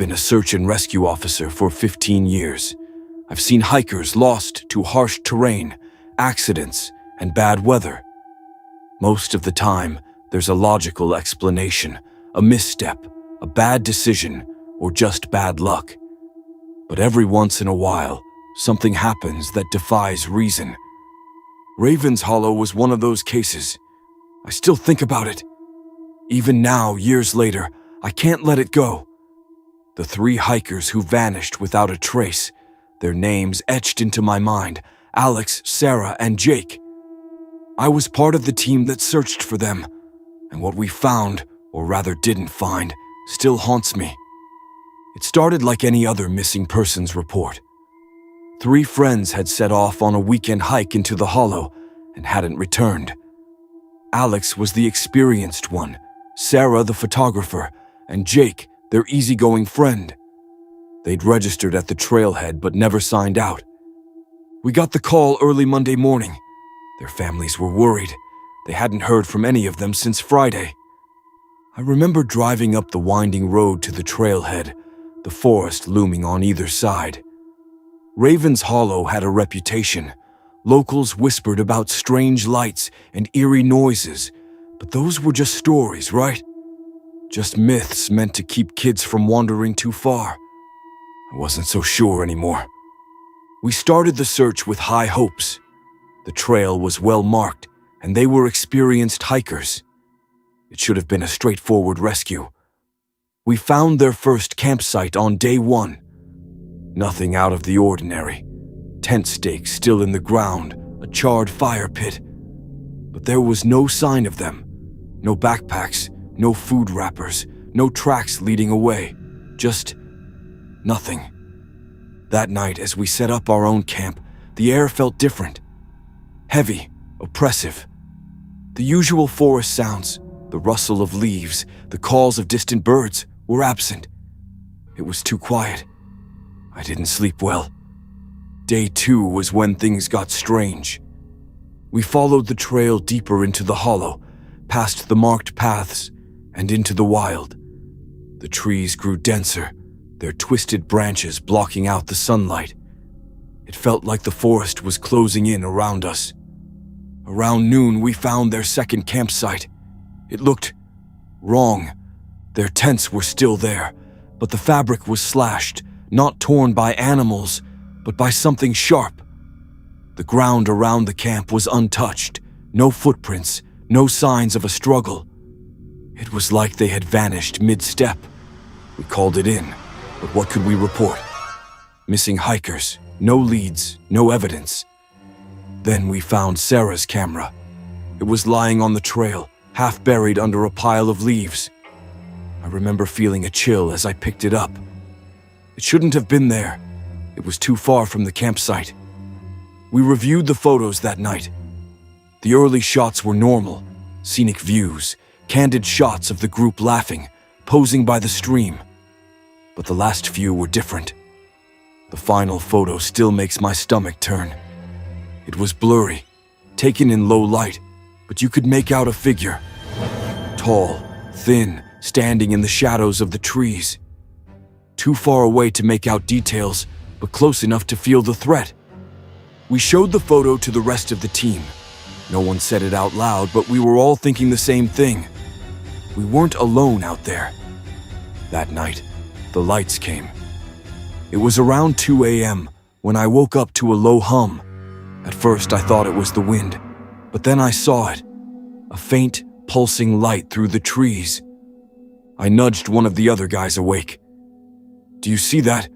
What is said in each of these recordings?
been a search and rescue officer for 15 years. I've seen hikers lost to harsh terrain, accidents, and bad weather. Most of the time, there's a logical explanation, a misstep, a bad decision, or just bad luck. But every once in a while, something happens that defies reason. Raven's Hollow was one of those cases. I still think about it. Even now, years later, I can't let it go. The 3 hikers who vanished without a trace, their names etched into my mind: Alex, Sarah, and Jake. I was part of the team that searched for them, and what we found, or rather didn't find, still haunts me. It started like any other missing persons report. 3 friends had set off on a weekend hike into the hollow and hadn't returned. Alex was the experienced one, Sarah the photographer, and Jake their easygoing friend. They'd registered at the trailhead but never signed out. We got the call early Monday morning. Their families were worried. They hadn't heard from any of them since Friday. I remember driving up the winding road to the trailhead, the forest looming on either side. Raven's Hollow had a reputation. Locals whispered about strange lights and eerie noises, but those were just stories, right? Just myths meant to keep kids from wandering too far. I wasn't so sure anymore. We started the search with high hopes. The trail was well marked, and they were experienced hikers. It should have been a straightforward rescue. We found their first campsite on day 1. Nothing out of the ordinary. Tent stakes still in the ground, a charred fire pit. But there was no sign of them. No backpacks, no food wrappers, no tracks leading away. Just nothing. That night, as we set up our own camp, the air felt different. Heavy, oppressive. The usual forest sounds, the rustle of leaves, the calls of distant birds, were absent. It was too quiet. I didn't sleep well. Day 2 was when things got strange. We followed the trail deeper into the hollow, past the marked paths, and into the wild. The trees grew denser, their twisted branches blocking out the sunlight. It felt like the forest was closing in around us. Around noon, we found their second campsite. It looked wrong. Their tents were still there, but the fabric was slashed, not torn by animals, but by something sharp. The ground around the camp was untouched, no footprints, no signs of a struggle. It was like they had vanished mid-step. We called it in, but what could we report? Missing hikers, no leads, no evidence. Then we found Sarah's camera. It was lying on the trail, half buried under a pile of leaves. I remember feeling a chill as I picked it up. It shouldn't have been there. It was too far from the campsite. We reviewed the photos that night. The early shots were normal, scenic views, candid shots of the group laughing, posing by the stream. But the last few were different. The final photo still makes my stomach turn. It was blurry, taken in low light, but you could make out a figure. Tall, thin, standing in the shadows of the trees. Too far away to make out details, but close enough to feel the threat. We showed the photo to the rest of the team. No one said it out loud, but we were all thinking the same thing. We weren't alone out there. That night, the lights came. It was around 2 a.m. when I woke up to a low hum. At first, I thought it was the wind, but then I saw it. A faint, pulsing light through the trees. I nudged one of the other guys awake. "Do you see that?"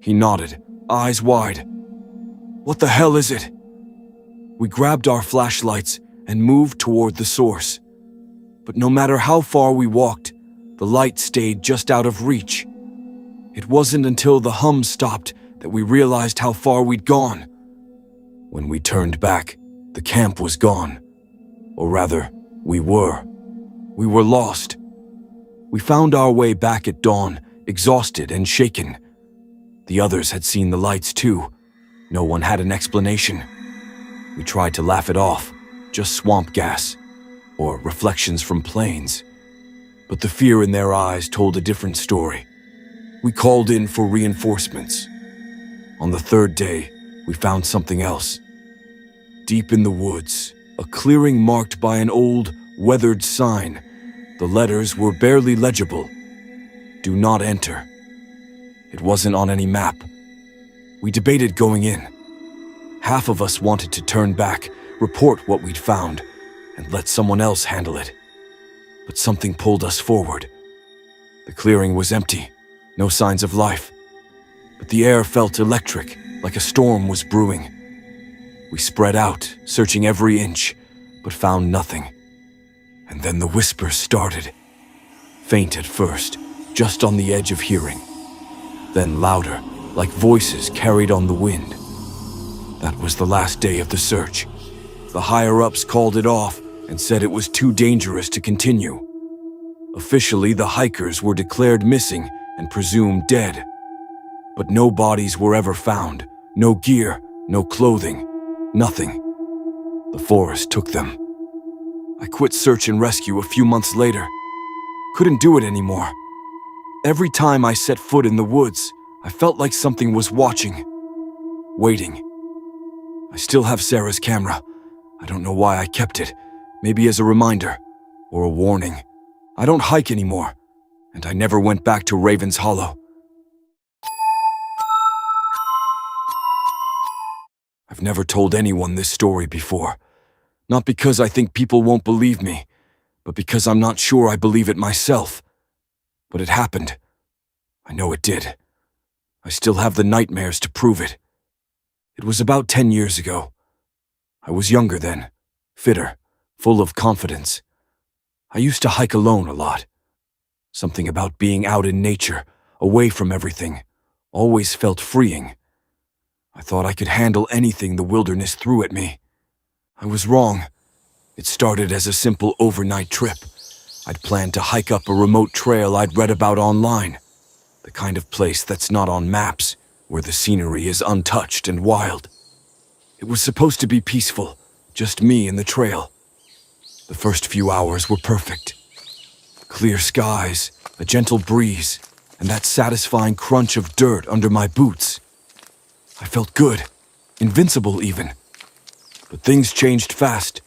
He nodded, eyes wide. "What the hell is it?" We grabbed our flashlights and moved toward the source. But no matter how far we walked, the light stayed just out of reach. It wasn't until the hum stopped that we realized how far we'd gone. When we turned back, the camp was gone. Or rather, we were. We were lost. We found our way back at dawn, exhausted and shaken. The others had seen the lights too. No one had an explanation. We tried to laugh it off, just swamp gas, or reflections from planes. But the fear in their eyes told a different story. We called in for reinforcements. On the third day, we found something else. Deep in the woods, a clearing marked by an old, weathered sign. The letters were barely legible. Do not enter. It wasn't on any map. We debated going in. Half of us wanted to turn back, report what we'd found, and let someone else handle it. But something pulled us forward. The clearing was empty, no signs of life. But the air felt electric, like a storm was brewing. We spread out, searching every inch, but found nothing. And then the whispers started. Faint at first, just on the edge of hearing. Then louder, like voices carried on the wind. That was the last day of the search. The higher-ups called it off and said it was too dangerous to continue. Officially, the hikers were declared missing and presumed dead. But no bodies were ever found, no gear, no clothing, nothing. The forest took them. I quit search and rescue a few months later. Couldn't do it anymore. Every time I set foot in the woods, I felt like something was watching, waiting. I still have Sarah's camera. I don't know why I kept it. Maybe as a reminder, or a warning. I don't hike anymore, and I never went back to Raven's Hollow. I've never told anyone this story before. Not because I think people won't believe me, but because I'm not sure I believe it myself. But it happened. I know it did. I still have the nightmares to prove it. It was about 10 years ago. I was younger then, fitter, full of confidence. I used to hike alone a lot. Something about being out in nature, away from everything, always felt freeing. I thought I could handle anything the wilderness threw at me. I was wrong. It started as a simple overnight trip. I'd planned to hike up a remote trail I'd read about online. The kind of place that's not on maps, where the scenery is untouched and wild. It was supposed to be peaceful, just me and the trail. The first few hours were perfect. Clear skies, a gentle breeze, and that satisfying crunch of dirt under my boots. I felt good, invincible even. But things changed fast.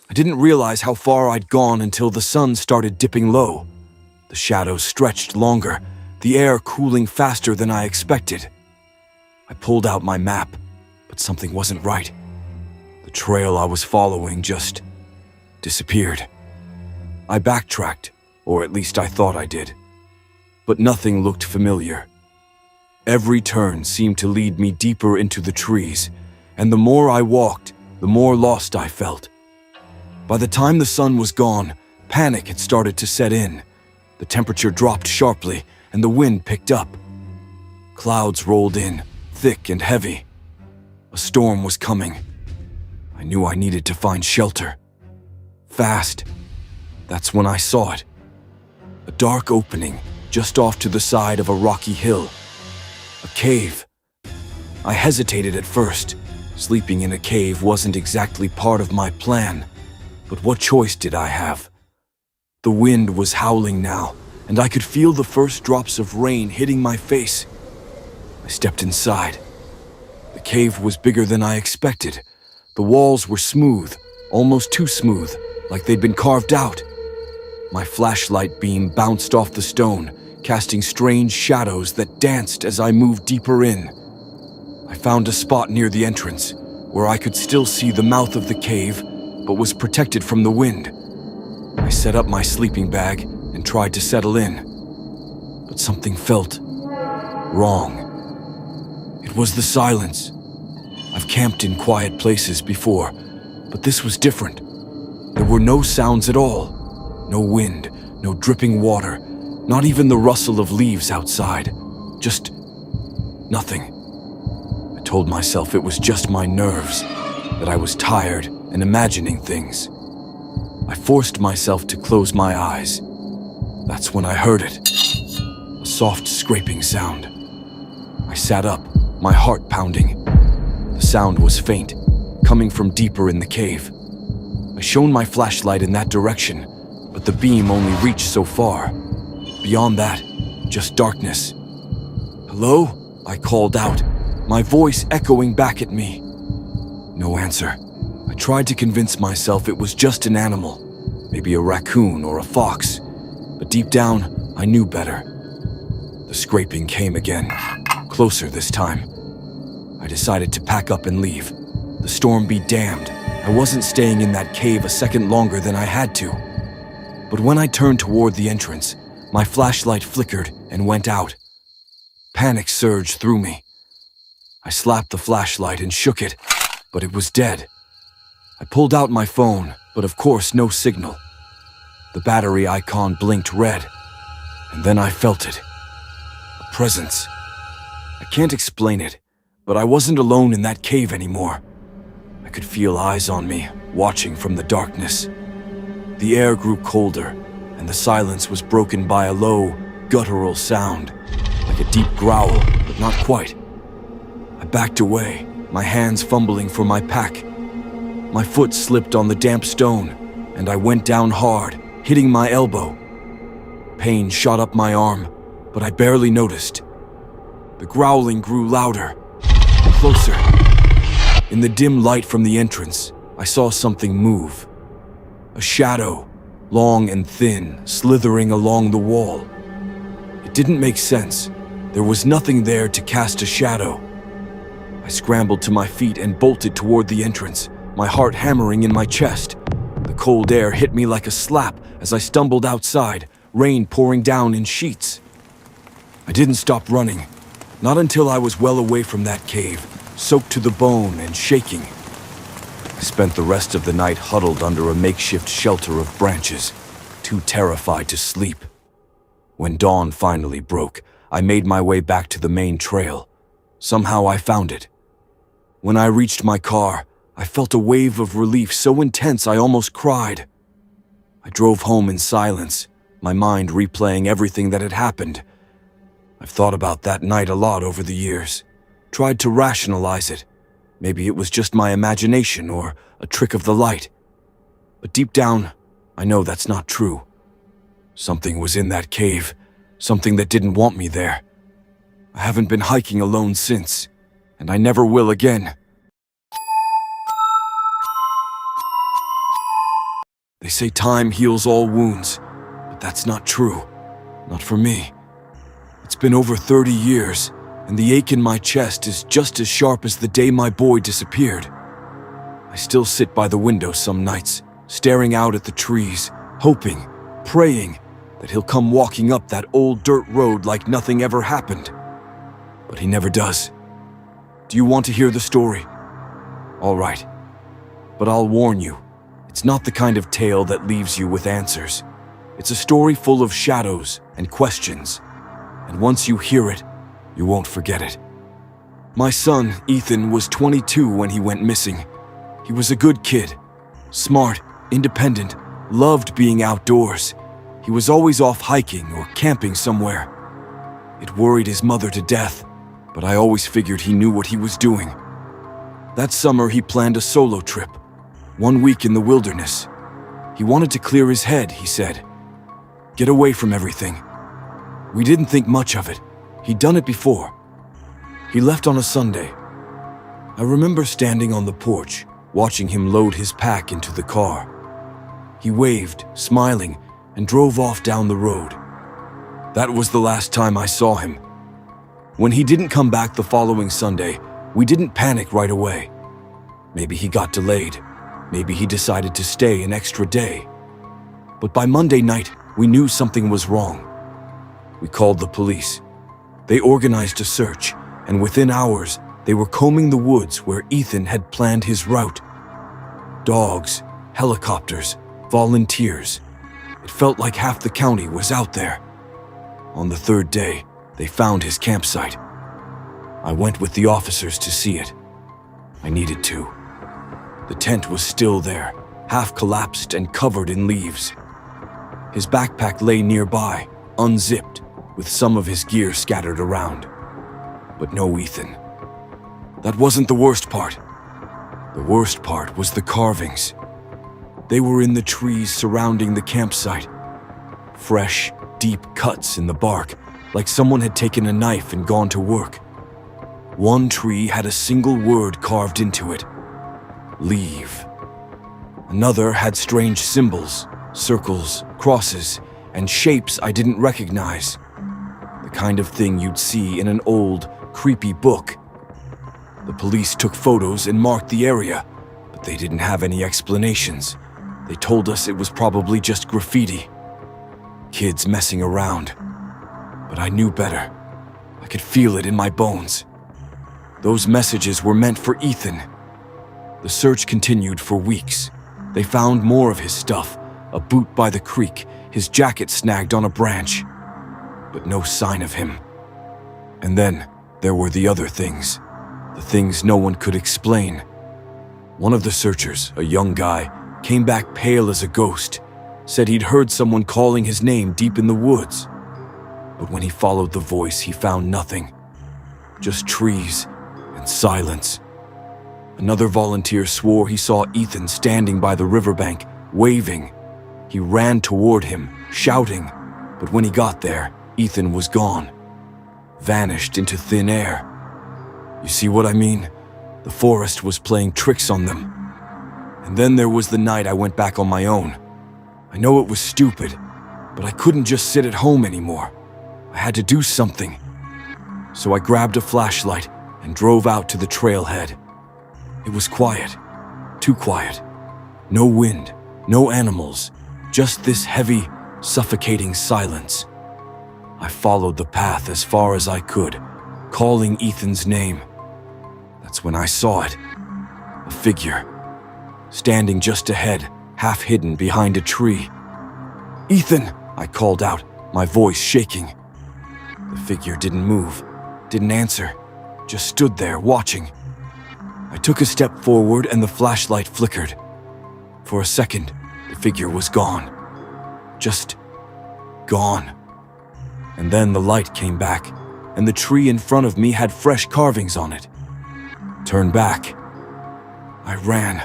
I didn't realize how far I'd gone until the sun started dipping low. The shadows stretched longer, the air cooling faster than I expected. I pulled out my map, but something wasn't right. The trail I was following just disappeared. I backtracked, or at least I thought I did. But nothing looked familiar. Every turn seemed to lead me deeper into the trees, and the more I walked, the more lost I felt. By the time the sun was gone, panic had started to set in. The temperature dropped sharply, and the wind picked up. Clouds rolled in, thick and heavy. A storm was coming. I knew I needed to find shelter. Fast. That's when I saw it. A dark opening just off to the side of a rocky hill. A cave. I hesitated at first. Sleeping in a cave wasn't exactly part of my plan, but what choice did I have? The wind was howling now, and I could feel the first drops of rain hitting my face. I stepped inside. The cave was bigger than I expected. The walls were smooth, almost too smooth, like they'd been carved out. My flashlight beam bounced off the stone, casting strange shadows that danced as I moved deeper in. I found a spot near the entrance, where I could still see the mouth of the cave, but was protected from the wind. I set up my sleeping bag and tried to settle in, but something felt wrong. It was the silence. I've camped in quiet places before, but this was different. There were no sounds at all. No wind, no dripping water, not even the rustle of leaves outside. Just nothing. I told myself it was just my nerves, that I was tired and imagining things. I forced myself to close my eyes. That's when I heard it. A soft scraping sound. I sat up, my heart pounding. The sound was faint, coming from deeper in the cave. I shone my flashlight in that direction, but the beam only reached so far. Beyond that, just darkness. "Hello?" I called out, my voice echoing back at me. No answer. I tried to convince myself it was just an animal, maybe a raccoon or a fox, but deep down, I knew better. The scraping came again, closer this time. I decided to pack up and leave. The storm be damned. I wasn't staying in that cave a second longer than I had to. But when I turned toward the entrance, my flashlight flickered and went out. Panic surged through me. I slapped the flashlight and shook it, but it was dead. I pulled out my phone, but of course no signal. The battery icon blinked red, and then I felt it. A presence. I can't explain it, but I wasn't alone in that cave anymore. I could feel eyes on me, watching from the darkness. The air grew colder, and the silence was broken by a low, guttural sound, like a deep growl, but not quite. I backed away, my hands fumbling for my pack. My foot slipped on the damp stone, and I went down hard, hitting my elbow. Pain shot up my arm, but I barely noticed. The growling grew louder, closer. In the dim light from the entrance, I saw something move. A shadow, long and thin, slithering along the wall. It didn't make sense. There was nothing there to cast a shadow. I scrambled to my feet and bolted toward the entrance, my heart hammering in my chest. The cold air hit me like a slap as I stumbled outside, rain pouring down in sheets. I didn't stop running, not until I was well away from that cave, soaked to the bone and shaking. I spent the rest of the night huddled under a makeshift shelter of branches, too terrified to sleep. When dawn finally broke, I made my way back to the main trail. Somehow I found it. When I reached my car, I felt a wave of relief so intense I almost cried. I drove home in silence, my mind replaying everything that had happened. I've thought about that night a lot over the years, tried to rationalize it. Maybe it was just my imagination or a trick of the light. But deep down, I know that's not true. Something was in that cave, something that didn't want me there. I haven't been hiking alone since, and I never will again. They say time heals all wounds, but that's not true. Not for me. It's been over 30 years, and the ache in my chest is just as sharp as the day my boy disappeared. I still sit by the window some nights, staring out at the trees, hoping, praying that he'll come walking up that old dirt road like nothing ever happened. But he never does. Do you want to hear the story? All right. But I'll warn you, it's not the kind of tale that leaves you with answers. It's a story full of shadows and questions. And once you hear it, you won't forget it. My son, Ethan, was 22 when he went missing. He was a good kid. Smart, independent, loved being outdoors. He was always off hiking or camping somewhere. It worried his mother to death, but I always figured he knew what he was doing. That summer, he planned a solo trip, 1 week in the wilderness. He wanted to clear his head, he said. Get away from everything. We didn't think much of it. He'd done it before. He left on a Sunday. I remember standing on the porch, watching him load his pack into the car. He waved, smiling, and drove off down the road. That was the last time I saw him. When he didn't come back the following Sunday, we didn't panic right away. Maybe he got delayed. Maybe he decided to stay an extra day. But by Monday night, we knew something was wrong. We called the police. They organized a search, and within hours, they were combing the woods where Ethan had planned his route. Dogs, helicopters, volunteers. It felt like half the county was out there. On the third day, they found his campsite. I went with the officers to see it. I needed to. The tent was still there, half collapsed and covered in leaves. His backpack lay nearby, unzipped, with some of his gear scattered around. But no Ethan. That wasn't the worst part. The worst part was the carvings. They were in the trees surrounding the campsite. Fresh, deep cuts in the bark, like someone had taken a knife and gone to work. One tree had a single word carved into it: leave. Another had strange symbols, circles, crosses, and shapes I didn't recognize. The kind of thing you'd see in an old, creepy book. The police took photos and marked the area, but they didn't have any explanations. They told us it was probably just graffiti. Kids messing around. But I knew better. I could feel it in my bones. Those messages were meant for Ethan. The search continued for weeks. They found more of his stuff, a boot by the creek, his jacket snagged on a branch. But no sign of him. And then there were the other things. The things no one could explain. One of the searchers, a young guy, came back pale as a ghost, said he'd heard someone calling his name deep in the woods. But when he followed the voice, he found nothing. Just trees and silence. Another volunteer swore he saw Ethan standing by the riverbank, waving. He ran toward him, shouting, but when he got there, Ethan was gone. Vanished into thin air. You see what I mean? The forest was playing tricks on them. And then there was the night I went back on my own. I know it was stupid, but I couldn't just sit at home anymore. I had to do something. So I grabbed a flashlight and drove out to the trailhead. It was quiet, too quiet. No wind, no animals, just this heavy, suffocating silence. I followed the path as far as I could, calling Ethan's name. That's when I saw it. A figure, standing just ahead, half hidden behind a tree. "Ethan!" I called out, my voice shaking. The figure didn't move, didn't answer, just stood there watching. I took a step forward and the flashlight flickered. For a second, the figure was gone. Just gone. And then the light came back, and the tree in front of me had fresh carvings on it. Turned back. I ran.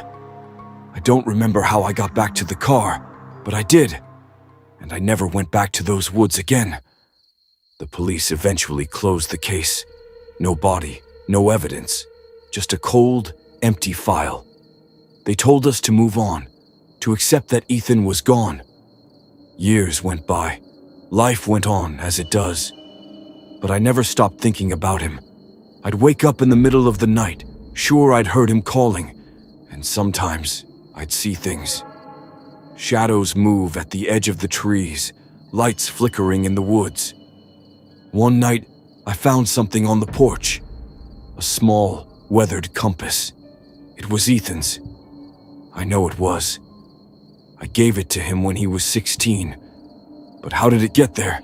I don't remember how I got back to the car, but I did. And I never went back to those woods again. The police eventually closed the case. No body, no evidence, just a cold, empty file. They told us to move on, to accept that Ethan was gone. Years went by. Life went on as it does. But I never stopped thinking about him. I'd wake up in the middle of the night, sure I'd heard him calling, and sometimes I'd see things. Shadows move at the edge of the trees, lights flickering in the woods. One night, I found something on the porch. A small, weathered compass. It was Ethan's. I know it was. I gave it to him when he was 16. But how did it get there?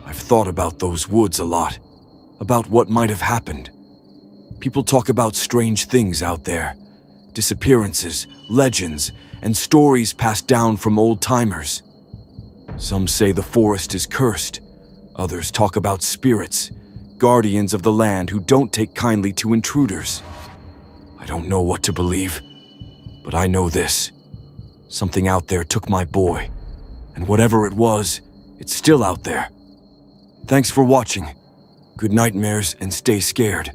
I've thought about those woods a lot, about what might have happened. People talk about strange things out there. Disappearances, legends, and stories passed down from old-timers. Some say the forest is cursed. Others talk about spirits, guardians of the land who don't take kindly to intruders. I don't know what to believe, but I know this. Something out there took my boy, and whatever it was, it's still out there. Thanks for watching. Good nightmares and stay scared.